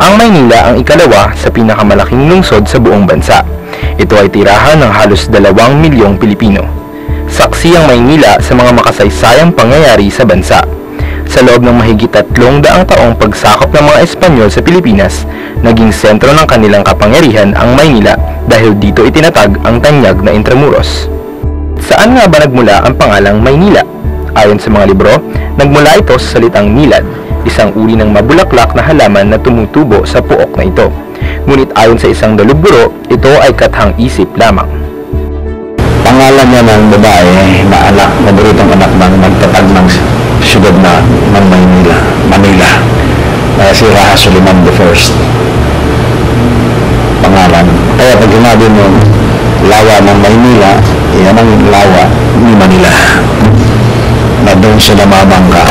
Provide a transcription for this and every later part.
Ang Maynila ang ikalawa sa pinakamalaking lungsod sa buong bansa. Ito ay tirahan ng halos 2 milyong Pilipino. Saksi ang Maynila sa mga makasaysayang pangyayari sa bansa. Sa loob ng mahigit 300 taong pagsakop ng mga Espanyol sa Pilipinas, naging sentro ng kanilang kapangyarihan ang Maynila dahil dito itinatag ang tanyag na Intramuros. Saan nga ba nagmula ang pangalang Maynila? Ayon sa mga libro, nagmula ito sa salitang nilad, isang uri ng mabulaklak na halaman na tumutubo sa puok na ito. Ngunit ayon sa isang daluburo, ito ay kathang-isip lamang. Pangalan niya ng babae na anak, maburitong anak ng nagtatag ng siyudad ng Manila. Si Raha Suleiman I. Pangalan. Kaya pag sinabi mo, lawa ng Maynila, yan ang lawa ni Manila. Na doon sila mamangka.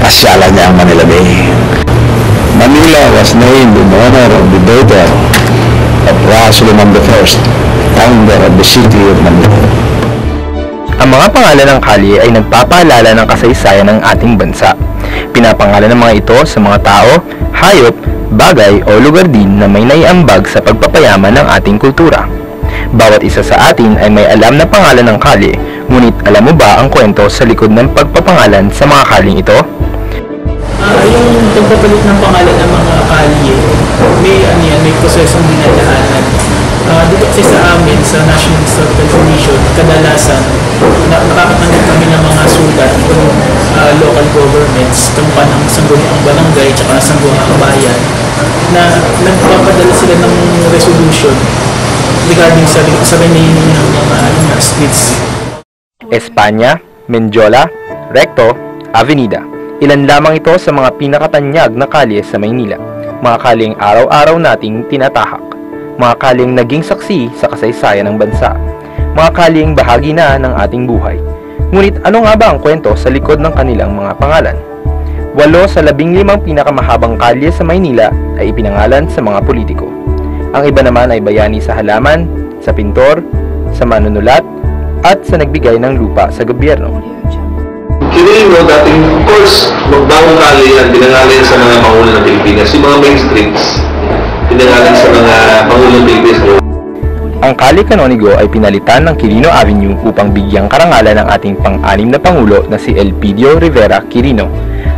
Pasyalan niya ang Manila Bay. Manila was named in honor of the daughter of Raha Suleiman I, founder of the city of Manila. Ang mga pangalan ng kalye ay nagpapaalala ng kasaysayan ng ating bansa. Pinapangalan ng mga ito sa mga tao, hayop, bagay o lugar din na may naiambag sa pagpapayaman ng ating kultura. Bawat isa sa atin ay may alam na pangalan ng kalye, ngunit alam mo ba ang kwento sa likod ng pagpapangalan sa mga kalyeng ito? Yung pagpapalit ng pangalan ng mga kalye, may prosesong dinadaanan. Dito kasi sa amin, sa National Historical Commission, kadalasan, nakakatanggap kami ng mga sulat ng local governments, kampan ng Sangguniang Barangay, tsaka Sangguniang Kabayan, na nagpapadala sila ng resolution regarding sa renaming ng mga streets. Espanya, Menjola, Recto, Avenida. Ilan lamang ito sa mga pinakatanyag na kalye sa Maynila. Mga kalyeng araw-araw nating tinatahak. Mga kalyeng naging saksi sa kasaysayan ng bansa. Mga kalyeng bahagi na ng ating buhay. Ngunit ano nga ba ang kwento sa likod ng kanilang mga pangalan? 8 sa 15 pinakamahabang kalye sa Maynila ay ipinangalan sa mga politiko. Ang iba naman ay bayani sa halaman, sa pintor, sa manunulat, at sa nagbigay ng lupa sa gobyerno. Quirino, dating, of course, magbawang kalye yan, pinangalan sa mga pangulo ng Pilipinas. Yung mga main streets, pinangalan sa mga pangulo ng Pilipinas. Ang Kalye Canonigo ay pinalitan ng Quirino Avenue upang bigyang karangalan ng ating pang-anim na pangulo na si Elpidio Rivera Quirino.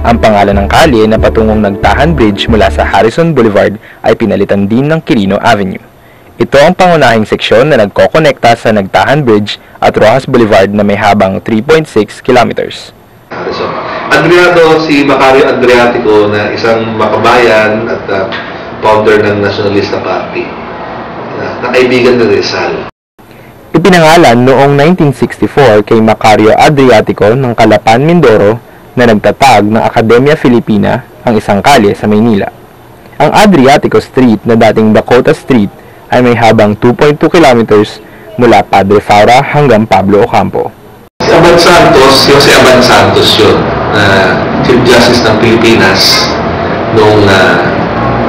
Ang pangalan ng kalye na patungong Nagtahan Bridge mula sa Harrison Boulevard ay pinalitan din ng Quirino Avenue. Ito ang pangunahing seksyon na nagkokonekta sa Nagtahan Bridge at Rojas Boulevard na may habang 3.6 kilometers. Si Macario Adriatico na isang makabayan at founder ng Nacionalista Party, na kaibigan ng Rizal. Ipinangalan noong 1964 kay Macario Adriatico ng Calapan, Mindoro na nagtatag ng Academia Filipina ang isang kalye sa Maynila. Ang Adriatico Street na dating Dakota Street ay may habang 2.2 kilometers mula Padre Faura hanggang Pablo Ocampo. Si Abad Santos, si Abad Santos yun, Chief Justice ng Pilipinas noong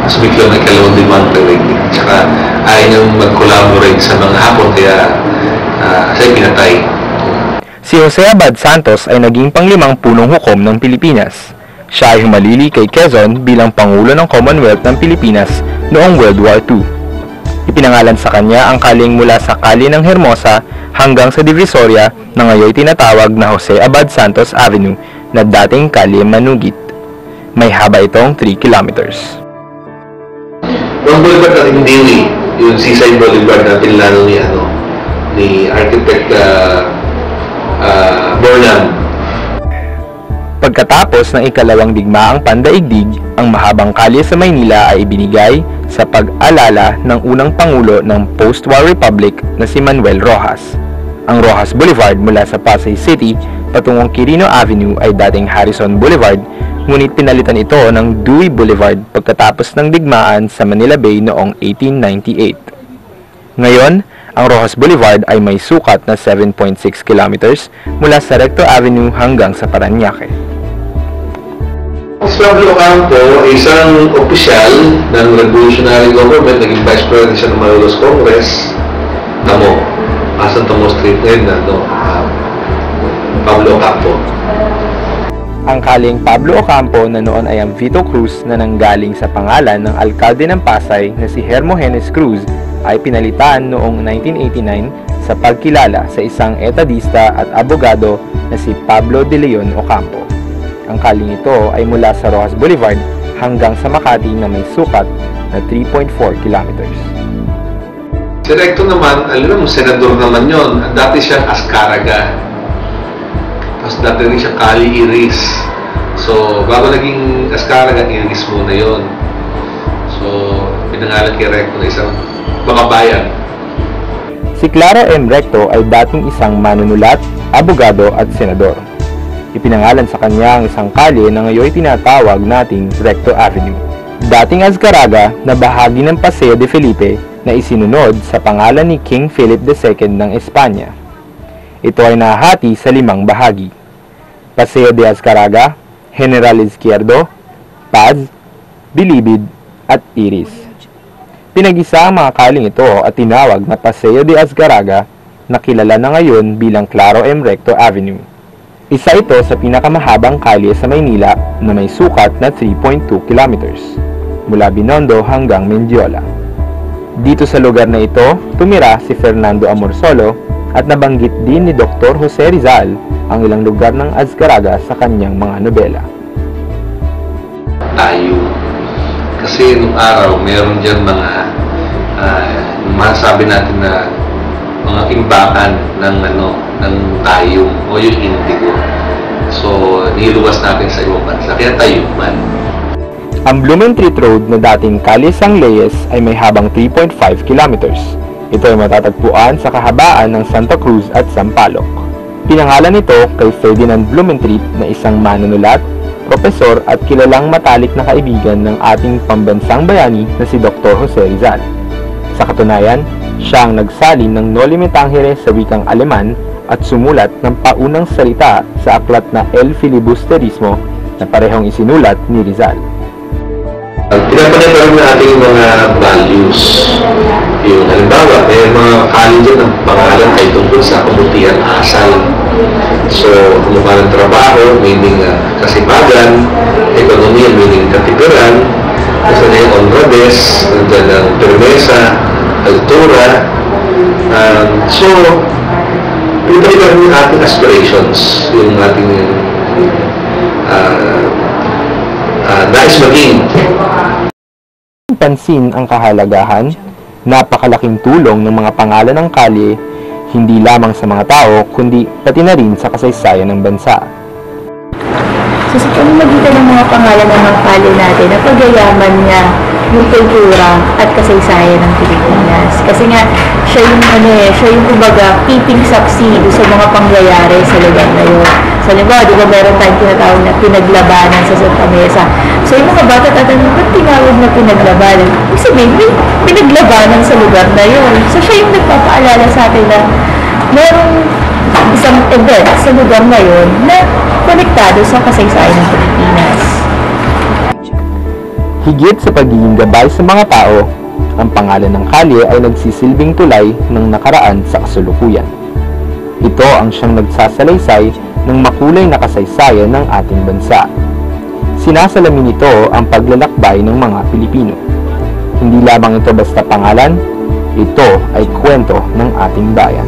sumiklo ng ikalawang limang period. Tsaka ayaw niyang mag-collaborate sa mga Hapon kaya siya pinatay. Si Jose Abad Santos ay naging panglimang punong hukom ng Pilipinas. Siya ay humalili kay Quezon bilang Pangulo ng Commonwealth ng Pilipinas noong World War II. Ipinangalan sa kanya ang kalyeng mula sa Kalye ng Hermosa hanggang sa Divisoria na ngayon tinatawag na Jose Abad Santos Avenue na dating Kalye Manugit. May haba itong 3 kilometers. Ang boulevard natin Dili, yung Seaside Boulevard na pinlano ni Architect Bornam. Pagkatapos ng ikalawang digmaang pandaigdig, ang mahabang kalye sa Maynila ay ibinigay sa pag-alala ng unang pangulo ng post-war republic na si Manuel Rojas. Ang Rojas Boulevard mula sa Pasay City patungong Quirino Avenue ay dating Harrison Boulevard, ngunit pinalitan ito ng Dewey Boulevard pagkatapos ng digmaan sa Manila Bay noong 1898. Ngayon, ang Rojas Boulevard ay may sukat na 7.6 kilometers mula sa Recto Avenue hanggang sa Parañaque. Si Pablo Ocampo, isang opisyal ng revolutionary government, naging vice president siya ng Malolos Congress, Tamo, San Tomo Street ngayon na, Pablo Ocampo. Ang kaling Pablo Ocampo na noon ay ang Vito Cruz na nanggaling sa pangalan ng alkalde ng Pasay na si Hermogenes Cruz ay pinalitan noong 1989 sa pagkilala sa isang etadista at abogado na si Pablo de Leon Ocampo. Ang kaling ito ay mula sa Roxas Boulevard hanggang sa Makati na may sukat na 3.4 kilometers. Si Recto naman, alam mo, senador naman yon. Dati siyang Azcaraga. Tapos dati rin siya Cali Iris. So, bago naging Azcaraga, Iris muna yon. So, pinangalan kay Recto na isang makabayan. Si Clara M. Recto ay dating isang manunulat, abogado at senador. Ipinangalan sa kanya ang isang kalye na ngayon tinatawag nating Recto Avenue. Dating Azcaraga na bahagi ng Paseo de Felipe na isinunod sa pangalan ni King Philip II ng Espanya. Ito ay nahati sa 5 bahagi: Paseo de Azcaraga, General Izquierdo, Paz, Bilibid at Iris. Pinag-isa ang mga kaling ito at tinawag na Paseo de Azcaraga na kilala na ngayon bilang Claro M. Recto Avenue. Isa ito sa pinakamahabang kalye sa Maynila na may sukat na 3.2 kilometers mula Binondo hanggang Mendiola. Dito sa lugar na ito, tumira si Fernando Amorsolo at nabanggit din ni Dr. Jose Rizal ang ilang lugar ng Azcaraga sa kanyang mga nobela. Tayo. Kasi nung araw, meron dyan mga masabi natin na mga imbakan ng tayong o yung indigo. So, niluwas natin sa ibang bansa. Kaya tayuman. Ang Blumentritt Road na dating Calle San Reyes ay may habang 3.5 kilometers. Ito ay matatagpuan sa kahabaan ng Santa Cruz at Sampaloc. Pinangalan nito kay Ferdinand Blumentritt na isang manunulat, propesor at kilalang matalik na kaibigan ng ating pambansang bayani na si Dr. Jose Rizal. Sa katunayan, siya ang nagsalin ng Noli Me Tangere sa wikang Aleman at sumulat ng paunang salita sa aklat na El Filibusterismo na parehong isinulat ni Rizal. Pinapanay na ating mga values. Yung halimbawa, may mga kalye dyan ang pangalan ay tungkol sa kabutihan asal. So, kumukha ng trabaho, meaning kasipagan, ekonomiya, meaning katipiran, kasi na yung honradez, nandiyan ang permesa, altura. So, iba-iba rin yung ating aspirations, yung ating nais maging. Pansin ang kahalagahan, napakalaking tulong ng mga pangalan ng kalye, hindi lamang sa mga tao, kundi pati na rin sa kasaysayan ng bansa. So, sa pamamagitan ng mga pangalan ng mga kalye natin, napagyayaman niya yung kultura at kasaysayan ng Pilipinas. Kasi nga, siya yung kumbaga, keeping saksi sa mga pangyayari sa lugar na yun. So, di ba meron tayong tinatawag na pinaglabanan sa Santa Mesa. So, yung mga bata tatanong, ba't tinawag na pinaglabanan? Kasi may pinaglabanan sa lugar na yun. So, siya yung nagpapaalala sa atin na merong isang event sa lugar na yun na konektado sa kasaysayan ng Pilipinas. Higit sa pagiging gabay sa mga tao, ang pangalan ng kalye ay nagsisilbing tulay ng nakaraan sa kasulukuyan. Ito ang siyang nagsasalaysay ng makulay na kasaysayan ng ating bansa. Sinasalamin nito ang paglalakbay ng mga Pilipino. Hindi lamang ito basta pangalan, ito ay kwento ng ating bayan.